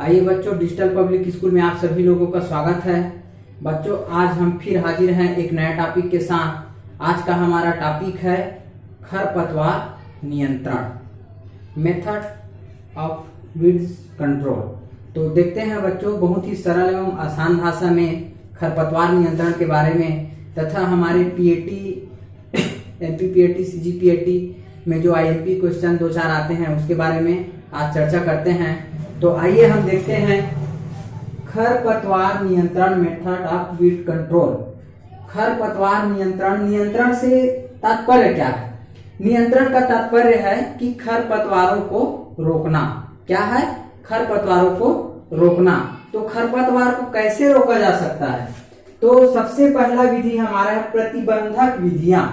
आइए बच्चों, digital public school में आप सभी लोगों का स्वागत है। बच्चों, आज हम फिर हाजिर हैं एक नया टॉपिक के साथ। आज का हमारा टॉपिक है खरपतवार नियंत्रण, मेथड ऑफ वीड्स कंट्रोल। तो देखते हैं बच्चों, बहुत ही सरल एवं आसान भाषा में खरपतवार नियंत्रण के बारे में तथा हमारे पीएटी, एमपीपीएटी, सीजीपीएटी में जो आईएमपी क्वेश्चन 2-4 आते हैं उसके बारे में आज चर्चा करते हैं। तो आइए हम देखते हैं खरपतवार नियंत्रण, मेथड ऑफ वीड कंट्रोल। खरपतवार नियंत्रण से तात्पर्य क्या है? नियंत्रण का तात्पर्य है कि खरपतवारों को रोकना। क्या है? खरपतवारों को रोकना। तो खरपतवार को कैसे रोका जा सकता है? तो सबसे पहला विधि हमारा है प्रतिबंधक विधियां,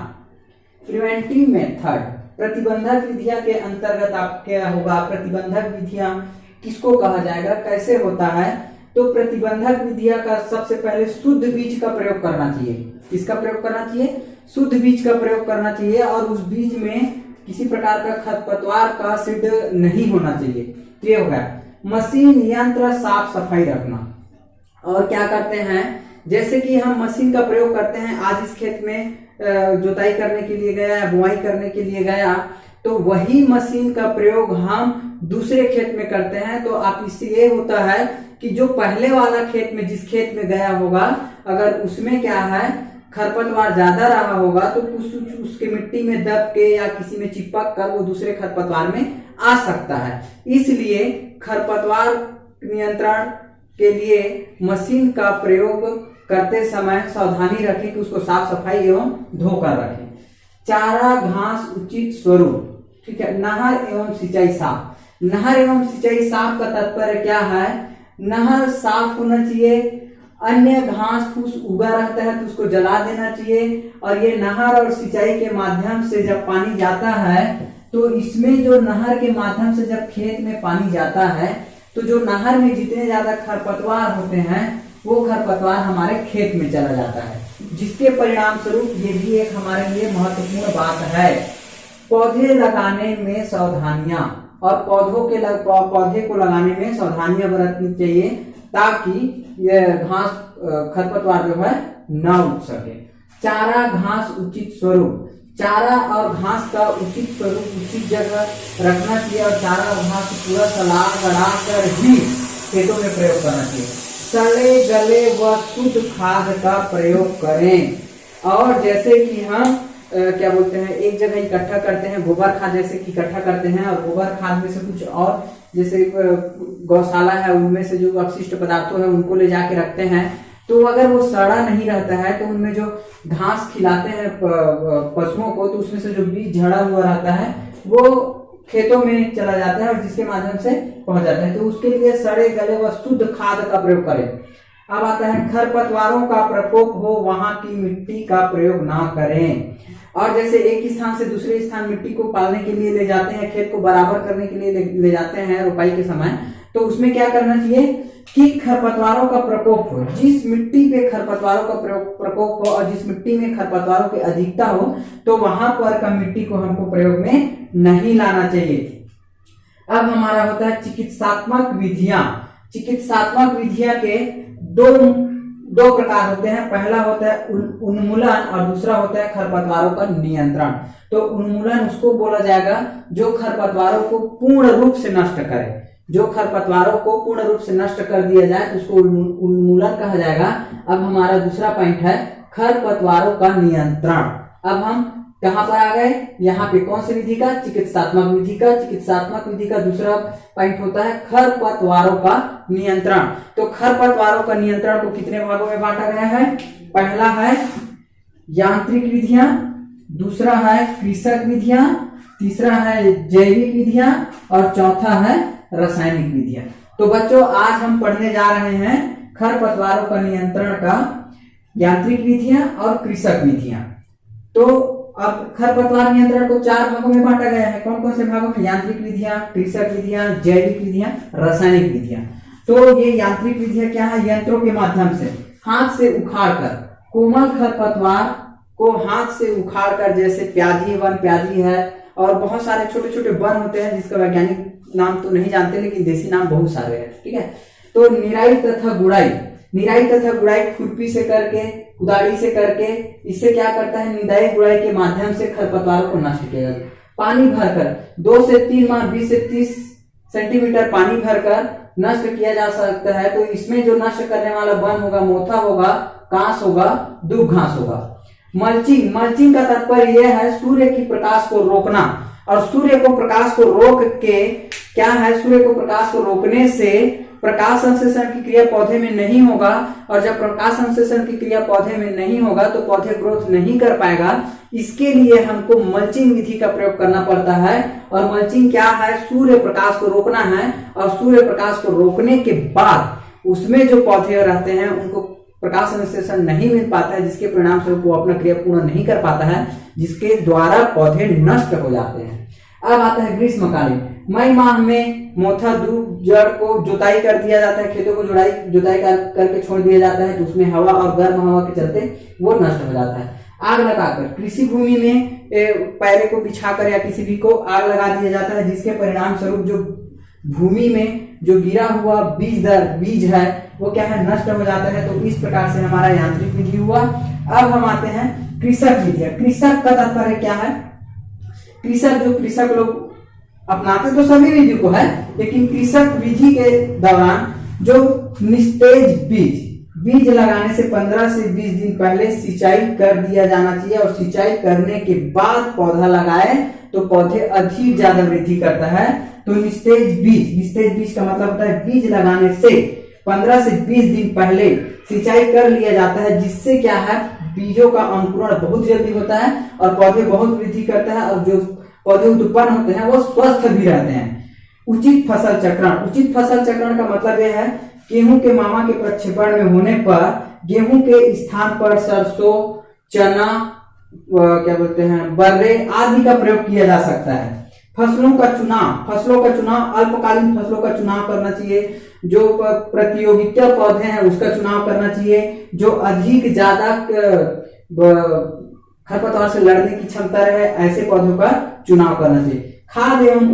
प्रिवेंटिव मेथड। प्रतिबंधक विधियां के अंतर्गत आप क्या होगा? प्रतिबंधक विधियां किसको कहा जाएगा, कैसे होता है? तो प्रतिबंधक विधियां का सबसे पहले शुद्ध बीज का प्रयोग करना चाहिए। किसका प्रयोग करना चाहिए? शुद्ध बीज का प्रयोग करना चाहिए और उस बीज में किसी प्रकार का खरपतवार का सीड नहीं होना चाहिए। तो ये हो गया। मशीन, यंत्र, साफ सफाई रखना। और क्या करते हैं, जैसे कि हम मशीन का प्रयोग करते हैं, आज इस खेत में जुताई करने के लिए गया, बुआई करने के लिए गया, तो वही मशीन का प्रयोग हम दूसरे खेत में करते हैं। तो आप इससे ये होता है कि जो पहले वाला खेत में, जिस खेत में गया होगा, अगर उसमें क्या है खरपतवार ज्यादा रहा होगा तो उसके मिट्टी में दब के या किसी में चिपक कर वो दूसरे खरपतवार में आ सकता है। इसलिए खरपतवार नियंत्रण के लिए मशीन का प्रयोग करते समय सावधानी रखें कि उसको साफ सफाई एवं धोकर रखें। चारा घास उचित स्वरूप, ठीक है। नहर एवं सिंचाई साफ। नहर एवं सिंचाई साफ का तात्पर्य क्या है? नहर साफ होना चाहिए, अन्य घास फूस उगा रहता है तो उसको जला देना चाहिए। और ये नहर और सिंचाई के माध्यम से जब पानी जाता है तो इसमें जो नहर के माध्यम से जब खेत में पानी जाता है तो जो नहर में जितने ज्यादा खरपतवार होते हैं वो खरपतवार हमारे खेत में चला जाता है, जिसके परिणाम स्वरूप ये भी एक हमारे लिए महत्वपूर्ण बात है। पौधे लगाने में सावधानियां, और पौधे को लगाने में सावधानियां बरतनी चाहिए ताकि ये घास खरपतवार जो है न उग सके। चारा घास उचित स्वरूप। चारा और घास का उचित स्वरूप, उचित जगह रखना चाहिए और चारा और घास पूरा सलाह गड़ा कर ही खेतों में प्रयोग करना चाहिए। सड़े गले व शुद्ध खाद का प्रयोग करें। और जैसे कि हम क्या बोलते हैं, एक जगह इकट्ठा करते हैं, गोबर खाद जैसे कि इकट्ठा करते हैं और गोबर खाद में से कुछ और जैसे गौशाला है उनमें से जो अपशिष्ट पदार्थों है उनको ले जाके रखते हैं, तो अगर वो सड़ा नहीं रहता है तो उनमें जो घास खिलाते हैं पशुओं को, तो उसमें से जो बीज झड़ा हुआ रहता है वो खेतों में चला जाता है और जिसके माध्यम से पहुंच जाता है। तो उसके लिए सड़े गले व शुद्ध खाद का प्रयोग करें। अब आता है खरपतवारों का प्रकोप हो वहां की मिट्टी का प्रयोग ना करें। और जैसे एक स्थान से दूसरे स्थान मिट्टी को पालने के लिए ले जाते हैं, खेत को बराबर करने के लिए ले जाते हैं रोपाई के समय, तो उसमें क्या करना चाहिए कि खरपतवारों का प्रकोप हो। जिस मिट्टी पे खरपतवारों का प्रकोप हो और जिस मिट्टी में खरपतवारों की अधिकता हो तो वहां पर का मिट्टी को हमको प्रयोग में नहीं लाना चाहिए। अब हमारा होता है चिकित्सात्मक विधियां। चिकित्सात्मक विधियां के दो प्रकार होते हैं। पहला होता है उन्मूलन और दूसरा होता है खरपतवारों का नियंत्रण। तो उन्मूलन उसको बोला जाएगा जो खरपतवारों को पूर्ण रूप से नष्ट करे। जो खरपतवारों को पूर्ण रूप से नष्ट कर दिया जाए तो उसको उन्मूलन कहा जाएगा। अब हमारा दूसरा पॉइंट है खरपतवारों का नियंत्रण। अब हम कहां पर आ गए? यहाँ पे कौन सी विधि का? चिकित्सात्मक विधि का। चिकित्सात्मक विधि का दूसरा पॉइंट होता है खरपतवारों का नियंत्रण। तो खरपतवारों का नियंत्रण को कितने भागों में बांटा गया है? पहला है यांत्रिक विधियां, दूसरा है कृषक विधियां, तीसरा है जैविक विधियां और चौथा है रासायनिक विधियां। तो बच्चों, आज हम पढ़ने जा रहे हैं खरपतवारों का नियंत्रण का यांत्रिक विधियां और कृषक विधियां। तो अब खरपतवार नियंत्रण को 4 भागों में बांटा गया है। कौन कौन से भागों में? यांत्रिक विधियां, कृषक विधियां, जैविक विधियां, रासायनिक विधियां। तो ये यांत्रिक विधियां क्या है? यंत्रों के माध्यम से हाथ से उखाड़कर कोमल खरपतवार को हाथ से उखाड़कर, जैसे प्याजी वन प्याजी है और बहुत सारे छोटे छोटे वन होते हैं जिसका वैज्ञानिक नाम तो नहीं जानते, लेकिन देसी नाम बहुत सारे हैं। ठीक है, तो निराई तथा गुड़ाई, निराई तथा गुड़ाई खुरपी से करके, कुदाड़ी से करके, इससे क्या करता है, निदाई गुड़ाई के माध्यम से खरपतवारों को नष्ट किया जाता है। पानी भरकर 2 से 3 माह 20 से 30 सेंटीमीटर पानी भरकर नष्ट किया जा सकता है। तो इसमें जो नष्ट करने वाला वन होगा, मोथा होगा, कांस होगा, दुब घास होगा। मल्चिंग, मल्चिंग का तात्पर्य यह है सूर्य की प्रकाश को रोकना, और सूर्य को प्रकाश को रोक के क्या है, सूर्य को प्रकाश को रोकने से प्रकाश संश्लेषण की क्रिया पौधे में नहीं होगा, और जब प्रकाश संश्लेषण की क्रिया पौधे में नहीं होगा तो पौधे ग्रोथ नहीं कर पाएगा। इसके लिए हमको मल्चिंग विधि का प्रयोग करना पड़ता है। और मल्चिंग क्या है, सूर्य प्रकाश को रोकना है, और सूर्य प्रकाश को रोकने के बाद उसमें जो पौधे रहते हैं उनको प्रकाश संश्लेषण नहीं मिल पाता है, जिसके परिणाम स्वरूप वो अपना क्रिया पूर्ण नहीं कर पाता है, जिसके द्वारा पौधे नष्ट हो जाते हैं। अब आता है ग्रीष्मकालीन। मई माह में मोथा, दूब, जड़ को जुताई कर दिया जाता है, खेतों को जुताई करके छोड़ दिया जाता है, तो उसमें हवा और गर्म हवा के चलते वो नष्ट हो जाता है। आग लगाकर कृषि भूमि में पैरे को बिछाकर या किसी भी को आग लगा दिया जाता है, जिसके परिणाम स्वरूप जो भूमि में जो गिरा हुआ बीज है वो क्या है, नष्ट हो जाता है। तो इस प्रकार से हमारा यांत्रिक विधि हुआ। अब हम आते हैं कृषक विधि। कृषक का तात्पर्य क्या है, कृषक जो कृषक लोग अपनाते तो सभी विधि को है, लेकिन कृषक विधि के दौरान जो निस्तेज बीज लगाने से 15 से 20 दिन पहले सिंचाई कर दिया जाना चाहिए, और सिंचाई करने के बाद पौधा लगाए तो पौधे अधिक ज्यादा वृद्धि करता है। तो निस्तेज बीज का मतलब होता है बीज लगाने से 15 से 20 दिन पहले सिंचाई कर लिया जाता है, जिससे क्या है, बीजों का अंकुरण बहुत जल्दी होता है और पौधे बहुत वृद्धि करता है, और जो पौधे उत्पन्न होते हैं वो स्वस्थ भी रहते हैं। उचित फसल चक्रण, उचित फसल चक्रण का मतलब यह है, गेहूं के मामा के प्रक्षेपण में होने पर गेहूं के स्थान पर सरसों, चना, क्या बोलते हैं, बर्रे आदि का प्रयोग किया जा सकता है। फसलों का चुनाव, अल्पकालीन फसलों का चुनाव करना चाहिए। जो प्रतियोगिता पौधे हैं उसका चुनाव करना चाहिए, जो अधिक ज्यादा खरपतवार से लड़ने की क्षमता रहे, ऐसे पौधों का चुनाव करना चाहिए। खाद एवं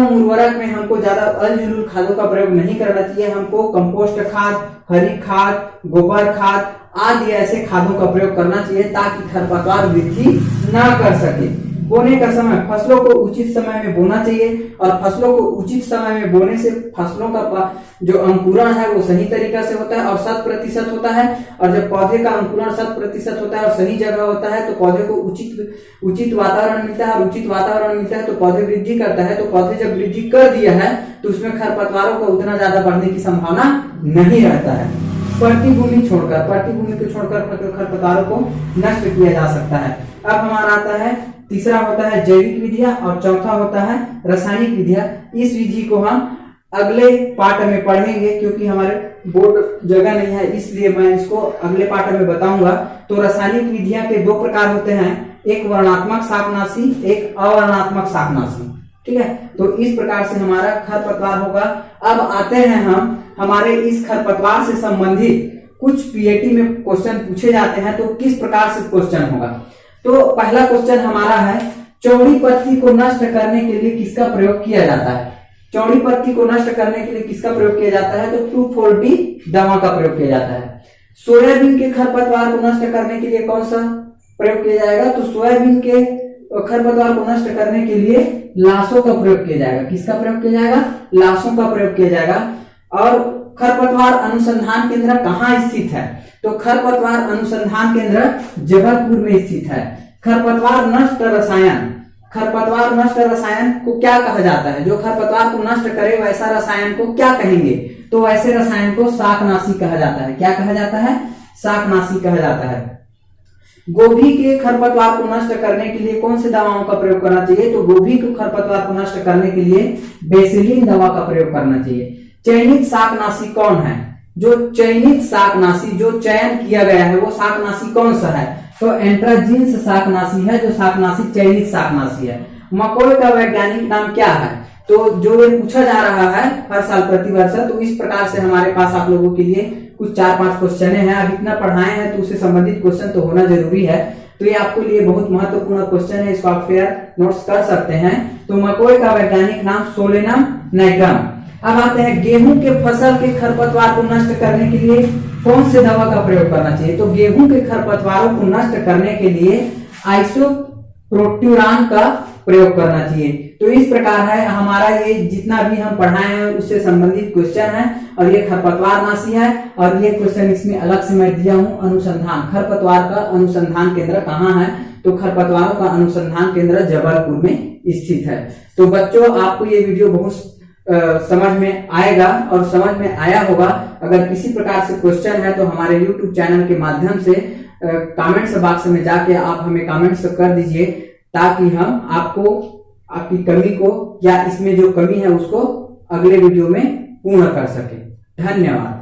उर्वरक में हमको ज्यादा अलजुल खादों का प्रयोग नहीं करना चाहिए। हमको कंपोस्ट खाद, हरी खाद, गोबर खाद आदि ऐसे खादों का प्रयोग करना चाहिए, ताकि खरपतवार वृद्धि ना कर सके। बोने का समय, फसलों को उचित समय में बोना चाहिए, और फसलों को उचित समय में बोने से फसलों का जो अंकुरण है वो सही तरीका से होता है और 100% होता है। और जब पौधे का अंकुरण 100% होता है और सही जगह होता है तो पौधे को उचित वातावरण मिलता है, और उचित वातावरण मिलता है तो पौधे वृद्धि करता है। तो पौधे जब वृद्धि कर दिया है तो उसमें खरपतवारों का उतना ज्यादा बढ़ने की संभावना नहीं रहता है। प्रतिभूमि को छोड़कर खरपतवारों को नष्ट किया जा सकता है। अब हमारा आता है, तीसरा होता है जैविक विधियां, और चौथा होता है रासायनिक विधियां। इस विधि को हम अगले पार्ट में पढ़ेंगे, क्योंकि हमारे बोर्ड जगह नहीं है, इसलिए मैं इसको अगले पार्ट में बताऊंगा। तो रासायनिक विधियां के 2 प्रकार होते हैं, एक वर्णात्मक शाकनाशी, एक अवर्णात्मक शाकनाशी। ठीक है, तो इस प्रकार से हमारा खरपतवार होगा। अब आते हैं हम हमारे इस खरपतवार से संबंधित कुछ पीएटी में क्वेश्चन पूछे जाते हैं, तो किस प्रकार से क्वेश्चन होगा। तो पहला क्वेश्चन हमारा है, चौड़ी पत्ती को नष्ट करने के लिए किसका प्रयोग किया जाता है। चौड़ी पत्ती को नष्ट करने के लिए किसका प्रयोग किया जाता है, तो 2,4-D दवा का प्रयोग किया जाता है। सोयाबीन के खरपतवार को नष्ट करने के लिए कौन सा प्रयोग किया जाएगा, तो सोयाबीन के खरपतवार को नष्ट करने के लिए लाशों का प्रयोग किया जाएगा। किसका प्रयोग किया जाएगा, लाशों का प्रयोग किया जाएगा। और खरपतवार अनुसंधान केंद्र कहाँ स्थित है, तो खरपतवार अनुसंधान केंद्र जबलपुर में स्थित है। खरपतवार नष्ट रसायन को क्या कहा जाता है, जो खरपतवार को नष्ट करे वैसा रसायन को क्या कहेंगे, तो वैसे रसायन को शाकनाशी कहा जाता है। क्या कहा जाता है, शाकनाशी कहा जाता है। गोभी के खरपतवार को नष्ट करने के लिए कौन से दवाओं का प्रयोग करना चाहिए, तो गोभी के खरपतवार को नष्ट करने के लिए बेसिलिन दवा का प्रयोग करना चाहिए। चयनित शाकनाशी कौन है, जो चयनित शाकनाशी जो चयन किया गया है वो शाकनाशी कौन सा है, तो एंट्राजीन्स शाकनाशी है, जो शाकनाशी चयनित शाकनाशी है। मकोई का वैज्ञानिक नाम क्या है, तो जो ये पूछा जा रहा है हर साल प्रतिवर्ष, तो इस प्रकार से हमारे पास आप लोगों के लिए कुछ 4-5 क्वेश्चन हैं। अब इतना पढ़ाए हैं तो उससे संबंधित क्वेश्चन तो होना जरूरी है, तो ये आपके लिए बहुत महत्वपूर्ण क्वेश्चन है, इसको आप फेयर नोट्स कर सकते हैं। तो मकोई का वैज्ञानिक नाम सोलेनम नाइग्राम। अब आते हैं गेहूं के फसल के खरपतवार को नष्ट करने के लिए कौन से दवा का प्रयोग करना चाहिए। तो गेहूं के खरपतवारों को नष्ट करने के लिए आइसोप्रोट्यूरान का प्रयोग करना चाहिए। तो इस प्रकार है हमारा ये जितना भी हम पढ़ाए हैं उससे संबंधित क्वेश्चन है, और ये खरपतवार नाशी है। और ये क्वेश्चन इसमें अलग से मैं दिया हूं, अनुसंधान, खरपतवार का अनुसंधान केंद्र कहाँ है। तो खरपतवारों का अनुसंधान केंद्र जबलपुर में स्थित है। तो बच्चों आपको ये वीडियो बहुत समझ में आएगा और समझ में आया होगा। अगर किसी प्रकार से क्वेश्चन है तो हमारे YouTube चैनल के माध्यम से कमेंट्स बॉक्स में जाके आप हमें कमेंट्स कर दीजिए, ताकि हम आपको आपकी कमी को या इसमें जो कमी है उसको अगले वीडियो में पूर्ण कर सके। धन्यवाद।